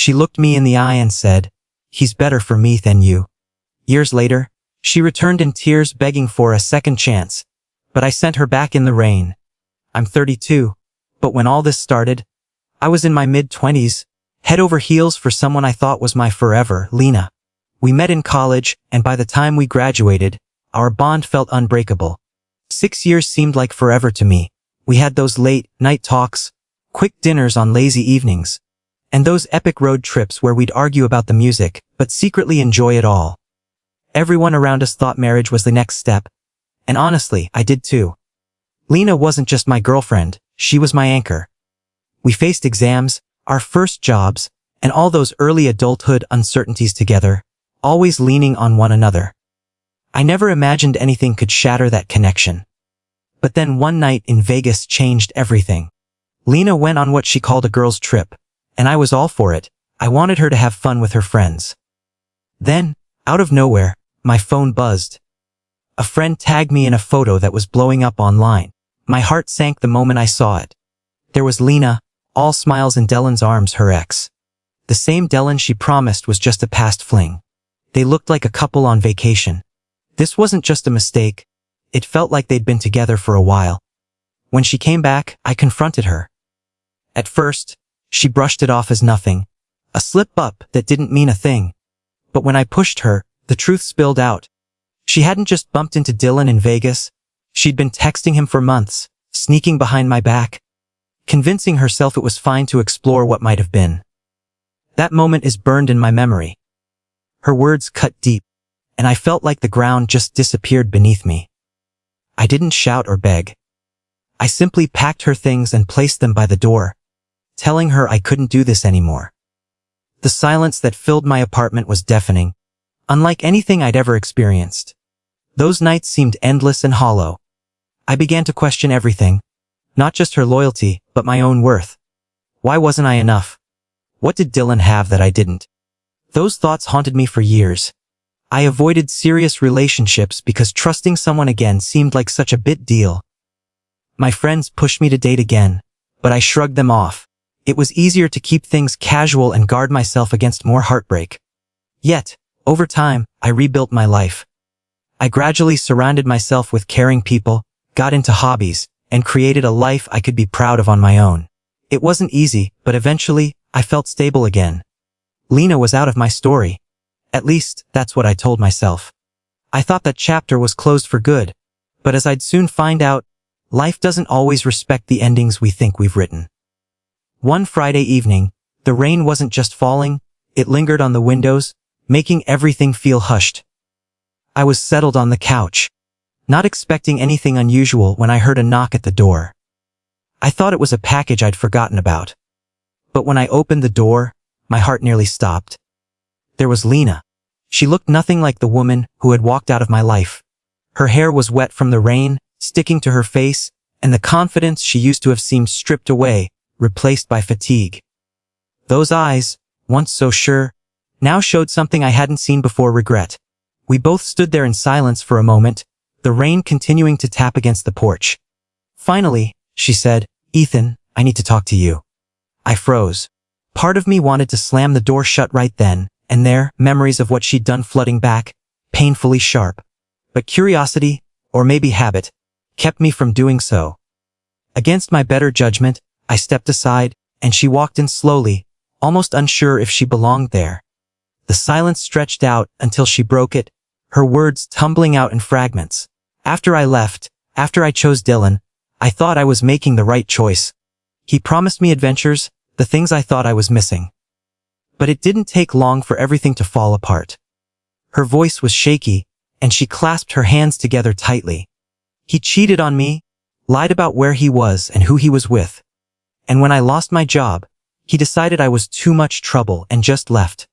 She looked me in the eye and said, "He's better for me than you." Years later, she returned in tears begging for a second chance, but I sent her back in the rain. I'm 32, but when all this started, I was in my mid-20s, head over heels for someone I thought was my forever, Lena. We met in college, and by the time we graduated, our bond felt unbreakable. 6 years seemed like forever to me. We had those late-night talks, quick dinners on lazy evenings, and those epic road trips where we'd argue about the music, but secretly enjoy it all. Everyone around us thought marriage was the next step, and honestly, I did too. Lena wasn't just my girlfriend, she was my anchor. We faced exams, our first jobs, and all those early adulthood uncertainties together, always leaning on one another. I never imagined anything could shatter that connection. But then one night in Vegas changed everything. Lena went on what she called a girls' trip, and I was all for it. I wanted her to have fun with her friends. Then, out of nowhere, my phone buzzed. A friend tagged me in a photo that was blowing up online. My heart sank the moment I saw it. There was Lena, all smiles in Dylan's arms, her ex. The same Dylan she promised was just a past fling. They looked like a couple on vacation. This wasn't just a mistake. It felt like they'd been together for a while. When she came back, I confronted her. At first, she brushed it off as nothing, a slip-up that didn't mean a thing. But when I pushed her, the truth spilled out. She hadn't just bumped into Dylan in Vegas. She'd been texting him for months, sneaking behind my back, convincing herself it was fine to explore what might have been. That moment is burned in my memory. Her words cut deep, and I felt like the ground just disappeared beneath me. I didn't shout or beg. I simply packed her things and placed them by the door, telling her I couldn't do this anymore. The silence that filled my apartment was deafening, unlike anything I'd ever experienced. Those nights seemed endless and hollow. I began to question everything, not just her loyalty, but my own worth. Why wasn't I enough? What did Dylan have that I didn't? Those thoughts haunted me for years. I avoided serious relationships because trusting someone again seemed like such a big deal. My friends pushed me to date again, but I shrugged them off. It was easier to keep things casual and guard myself against more heartbreak. Yet, over time, I rebuilt my life. I gradually surrounded myself with caring people, got into hobbies, and created a life I could be proud of on my own. It wasn't easy, but eventually, I felt stable again. Lena was out of my story. At least, that's what I told myself. I thought that chapter was closed for good, but as I'd soon find out, life doesn't always respect the endings we think we've written. One Friday evening, the rain wasn't just falling, it lingered on the windows, making everything feel hushed. I was settled on the couch, not expecting anything unusual when I heard a knock at the door. I thought it was a package I'd forgotten about. But when I opened the door, my heart nearly stopped. There was Lena. She looked nothing like the woman who had walked out of my life. Her hair was wet from the rain, sticking to her face, and the confidence she used to have seemed stripped away, replaced by fatigue. Those eyes, once so sure, now showed something I hadn't seen before: regret. We both stood there in silence for a moment, the rain continuing to tap against the porch. Finally, she said, "Ethan, I need to talk to you." I froze. Part of me wanted to slam the door shut right then, and there, memories of what she'd done flooding back, painfully sharp. But curiosity, or maybe habit, kept me from doing so. Against my better judgment, I stepped aside, and she walked in slowly, almost unsure if she belonged there. The silence stretched out until she broke it, her words tumbling out in fragments. After I left, after I chose Dylan, I thought I was making the right choice. He promised me adventures, the things I thought I was missing. But it didn't take long for everything to fall apart. Her voice was shaky, and she clasped her hands together tightly. He cheated on me, lied about where he was and who he was with. And when I lost my job, he decided I was too much trouble and just left.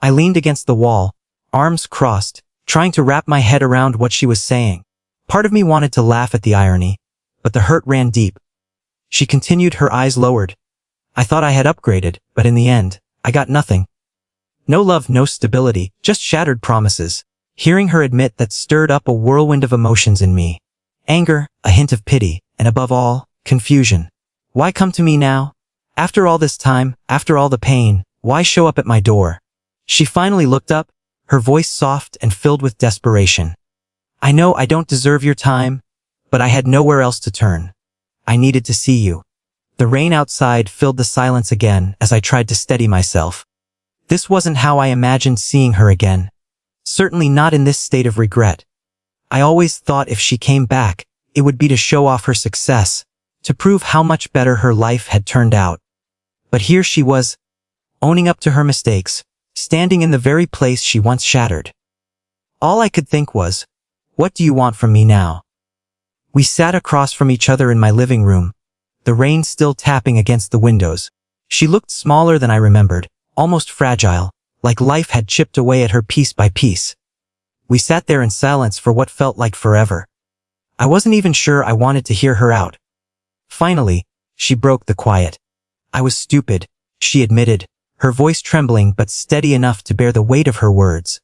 I leaned against the wall, arms crossed, trying to wrap my head around what she was saying. Part of me wanted to laugh at the irony, but the hurt ran deep. She continued, her eyes lowered. I thought I had upgraded, but in the end, I got nothing. No love, no stability, just shattered promises. Hearing her admit that stirred up a whirlwind of emotions in me. Anger, a hint of pity, and above all, confusion. Why come to me now? After all this time, after all the pain, Why show up at my door? She finally looked up, her voice soft and filled with desperation. I know I don't deserve your time, but I had nowhere else to turn. I needed to see you. The rain outside filled the silence again as I tried to steady myself. This wasn't how I imagined seeing her again. Certainly not in this state of regret. I always thought if she came back, it would be to show off her success, to prove how much better her life had turned out. But here she was, owning up to her mistakes, standing in the very place she once shattered. All I could think was, what do you want from me now? We sat across from each other in my living room, the rain still tapping against the windows. She looked smaller than I remembered, almost fragile, like life had chipped away at her piece by piece. We sat there in silence for what felt like forever. I wasn't even sure I wanted to hear her out. Finally, she broke the quiet. I was stupid, she admitted, her voice trembling but steady enough to bear the weight of her words.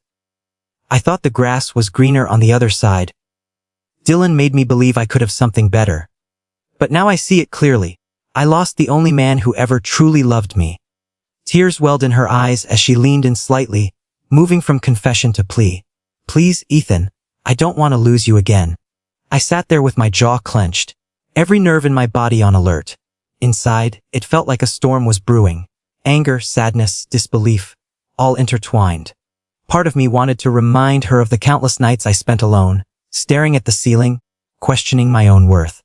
I thought the grass was greener on the other side. Dylan made me believe I could have something better. But now I see it clearly. I lost the only man who ever truly loved me. Tears welled in her eyes as she leaned in slightly, moving from confession to plea. Please, Ethan, I don't want to lose you again. I sat there with my jaw clenched, every nerve in my body on alert. Inside, it felt like a storm was brewing. Anger, sadness, disbelief, all intertwined. Part of me wanted to remind her of the countless nights I spent alone, staring at the ceiling, questioning my own worth.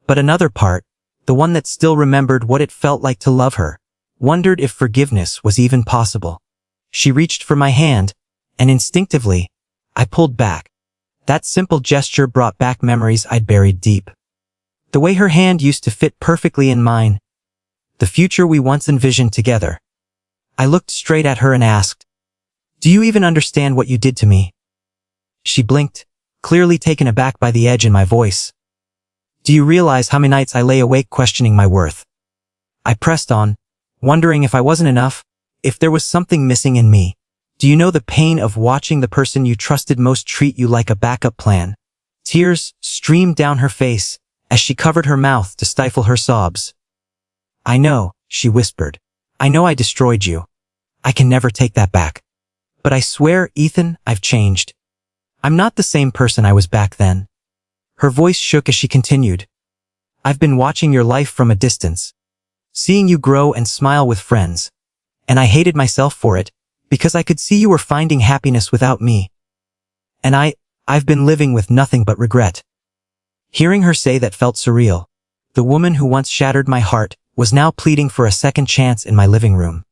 But another part, the one that still remembered what it felt like to love her, wondered if forgiveness was even possible. She reached for my hand, and instinctively, I pulled back. That simple gesture brought back memories I'd buried deep. The way her hand used to fit perfectly in mine. The future we once envisioned together. I looked straight at her and asked, do you even understand what you did to me? She blinked, clearly taken aback by the edge in my voice. Do you realize how many nights I lay awake questioning my worth? I pressed on, wondering if I wasn't enough, if there was something missing in me. Do you know the pain of watching the person you trusted most treat you like a backup plan? Tears streamed down her face as she covered her mouth to stifle her sobs. I know, she whispered. I know I destroyed you. I can never take that back. But I swear, Ethan, I've changed. I'm not the same person I was back then. Her voice shook as she continued. I've been watching your life from a distance, seeing you grow and smile with friends. And I hated myself for it, because I could see you were finding happiness without me. And I've been living with nothing but regret. Hearing her say that felt surreal. The woman who once shattered my heart was now pleading for a second chance in my living room.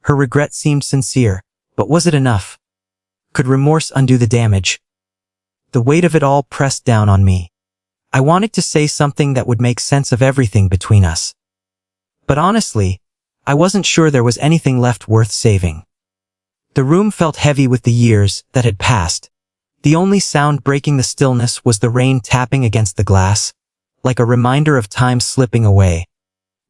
Her regret seemed sincere, but was it enough? Could remorse undo the damage? The weight of it all pressed down on me. I wanted to say something that would make sense of everything between us. But honestly, I wasn't sure there was anything left worth saving. The room felt heavy with the years that had passed. The only sound breaking the stillness was the rain tapping against the glass, like a reminder of time slipping away.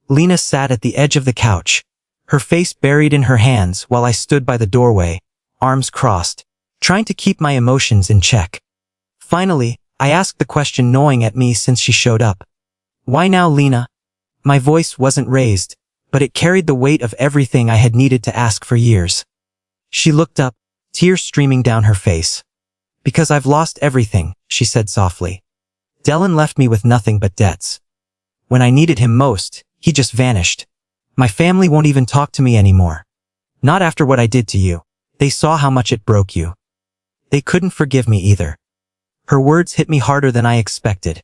Lena sat at the edge of the couch, her face buried in her hands while I stood by the doorway, arms crossed, trying to keep my emotions in check. Finally, I asked the question gnawing at me since she showed up. Why now, Lena? My voice wasn't raised, but it carried the weight of everything I had needed to ask for years. She looked up, tears streaming down her face. Because I've lost everything, she said softly. Dylan left me with nothing but debts. When I needed him most, he just vanished. My family won't even talk to me anymore. Not after what I did to you. They saw how much it broke you. They couldn't forgive me either. Her words hit me harder than I expected.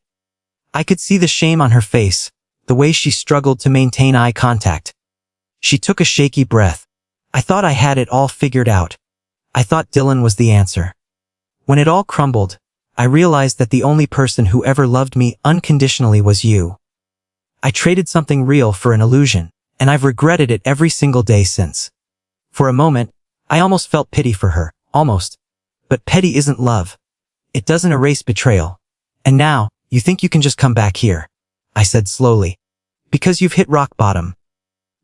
I could see the shame on her face, the way she struggled to maintain eye contact. She took a shaky breath. I thought I had it all figured out. I thought Dylan was the answer. When it all crumbled, I realized that the only person who ever loved me unconditionally was you. I traded something real for an illusion, and I've regretted it every single day since. For a moment, I almost felt pity for her, almost. But pity isn't love. It doesn't erase betrayal. And now, you think you can just come back here, I said slowly. Because you've hit rock bottom.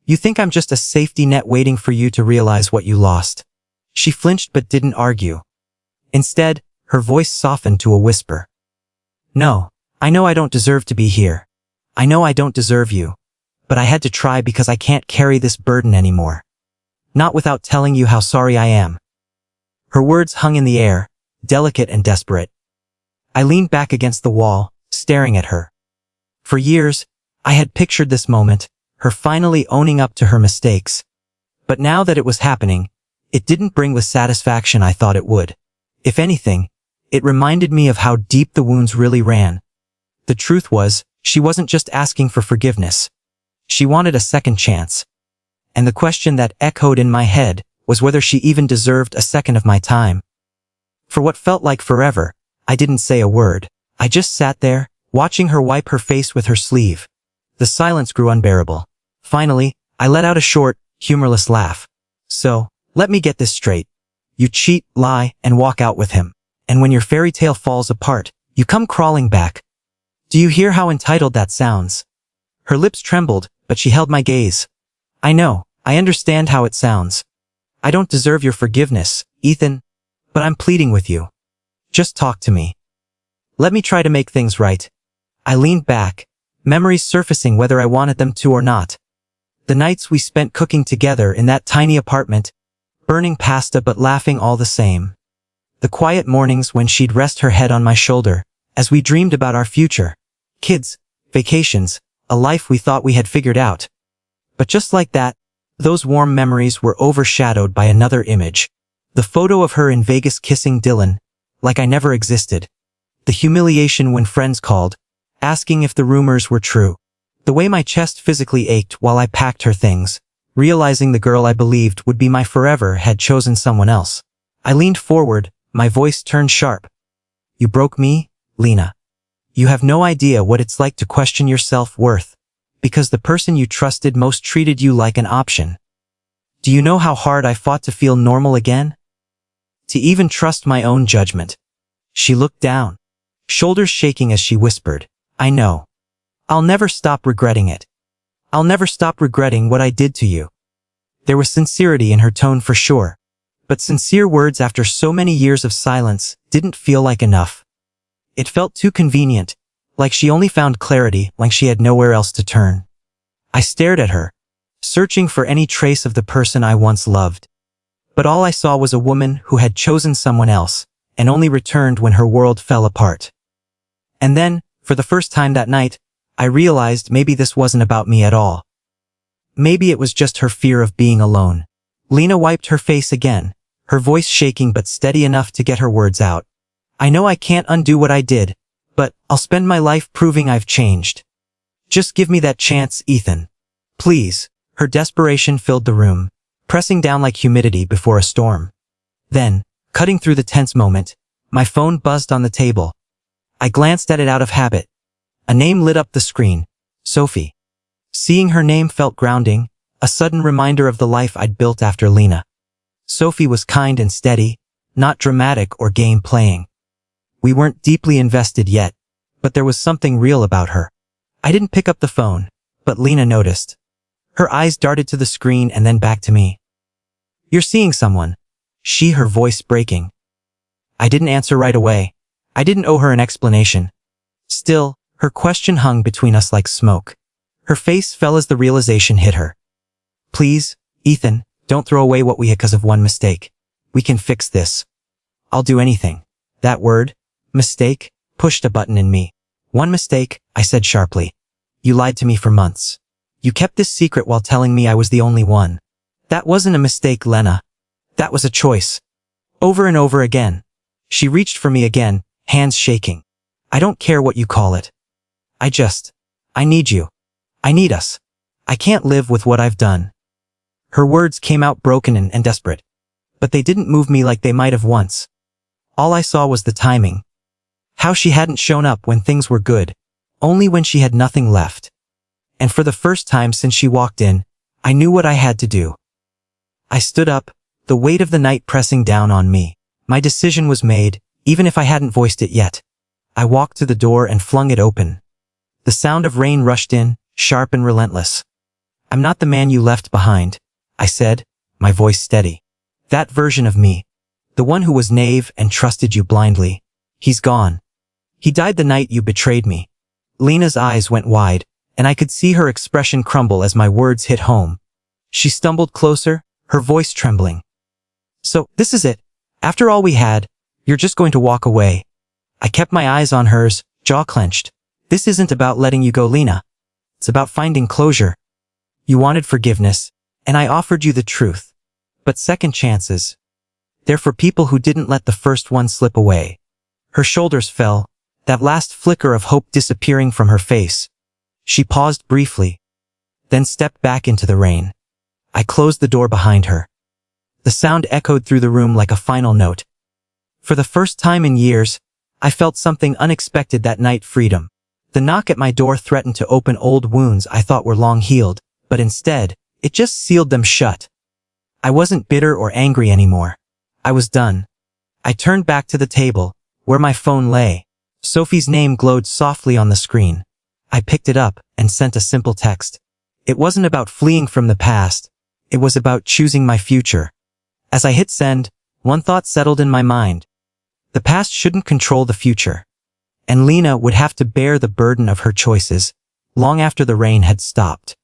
You think I'm just a safety net waiting for you to realize what you lost. She flinched but didn't argue. Instead, her voice softened to a whisper. No, I know I don't deserve to be here. I know I don't deserve you. But I had to try because I can't carry this burden anymore. not without telling you how sorry I am." Her words hung in the air, delicate and desperate. I leaned back against the wall, staring at her. For years, I had pictured this moment, her finally owning up to her mistakes. But now that it was happening, it didn't bring the satisfaction I thought it would. If anything, it reminded me of how deep the wounds really ran. The truth was, she wasn't just asking for forgiveness. She wanted a second chance. And the question that echoed in my head was whether she even deserved a second of my time. For what felt like forever, I didn't say a word. I just sat there, watching her wipe her face with her sleeve. The silence grew unbearable. Finally, I let out a short, humorless laugh. "So, let me get this straight. You cheat, lie, and walk out with him. And when your fairy tale falls apart, you come crawling back. Do you hear how entitled that sounds?" Her lips trembled, but she held my gaze. "I know, I understand how it sounds. I don't deserve your forgiveness, Ethan, but I'm pleading with you. Just talk to me. Let me try to make things right." I leaned back, memories surfacing whether I wanted them to or not. The nights we spent cooking together in that tiny apartment, burning pasta but laughing all the same. The quiet mornings when she'd rest her head on my shoulder, as we dreamed about our future. Kids, vacations, a life we thought we had figured out. But just like that, those warm memories were overshadowed by another image. The photo of her in Vegas kissing Dylan, like I never existed. The humiliation when friends called, asking if the rumors were true. The way my chest physically ached while I packed her things, realizing the girl I believed would be my forever had chosen someone else. I leaned forward, my voice turned sharp. "You broke me, Lena. You have no idea what it's like to question your self-worth, because the person you trusted most treated you like an option. Do you know how hard I fought to feel normal again? To even trust my own judgment." She looked down, shoulders shaking as she whispered, "I know. I'll never stop regretting it. I'll never stop regretting what I did to you." There was sincerity in her tone for sure, but sincere words after so many years of silence didn't feel like enough. It felt too convenient, like she only found clarity when she had nowhere else to turn. I stared at her, searching for any trace of the person I once loved. But all I saw was a woman who had chosen someone else, and only returned when her world fell apart. And then, for the first time that night, I realized maybe this wasn't about me at all. Maybe it was just her fear of being alone. Lena wiped her face again, her voice shaking but steady enough to get her words out. "I know I can't undo what I did, but I'll spend my life proving I've changed. Just give me that chance, Ethan. Please." Her desperation filled the room, pressing down like humidity before a storm. Then, cutting through the tense moment, my phone buzzed on the table. I glanced at it out of habit. A name lit up the screen. Sophie. Seeing her name felt grounding, a sudden reminder of the life I'd built after Lena. Sophie was kind and steady, not dramatic or game-playing. We weren't deeply invested yet, but there was something real about her. I didn't pick up the phone, but Lena noticed. Her eyes darted to the screen and then back to me. "You're seeing someone," her voice breaking. I didn't answer right away. I didn't owe her an explanation. Still, her question hung between us like smoke. Her face fell as the realization hit her. "Please, Ethan, don't throw away what we had because of one mistake. We can fix this. I'll do anything." That word, mistake, pushed a button in me. "One mistake," I said sharply. "You lied to me for months. You kept this secret while telling me I was the only one. That wasn't a mistake, Lena. That was a choice. Over and over again." She reached for me again, hands shaking. "I don't care what you call it. I need you. I need us. I can't live with what I've done." Her words came out broken and desperate, but they didn't move me like they might have once. All I saw was the timing. How she hadn't shown up when things were good, only when she had nothing left. And for the first time since she walked in, I knew what I had to do. I stood up, the weight of the night pressing down on me. My decision was made, even if I hadn't voiced it yet. I walked to the door and flung it open. The sound of rain rushed in, sharp and relentless. "I'm not the man you left behind," I said, my voice steady. "That version of me, the one who was naive and trusted you blindly, he's gone. He died the night you betrayed me." Lena's eyes went wide, and I could see her expression crumble as my words hit home. She stumbled closer, her voice trembling. So, this is it. After all we had, you're just going to walk away. I kept my eyes on hers, jaw clenched. This isn't about letting you go, Lena. It's about finding closure. You wanted forgiveness, and I offered you the truth. But second chances, they're for people who didn't let the first one slip away. Her shoulders fell, that last flicker of hope disappearing from her face. She paused briefly, then stepped back into the rain. I closed the door behind her. The sound echoed through the room like a final note. For the first time in years, I felt something unexpected that night: freedom. The knock at my door threatened to open old wounds I thought were long healed, but instead, it just sealed them shut. I wasn't bitter or angry anymore. I was done. I turned back to the table, where my phone lay. Sophie's name glowed softly on the screen. I picked it up and sent a simple text. It wasn't about fleeing from the past. It was about choosing my future. As I hit send, one thought settled in my mind. The past shouldn't control the future. And Lena would have to bear the burden of her choices, long after the rain had stopped.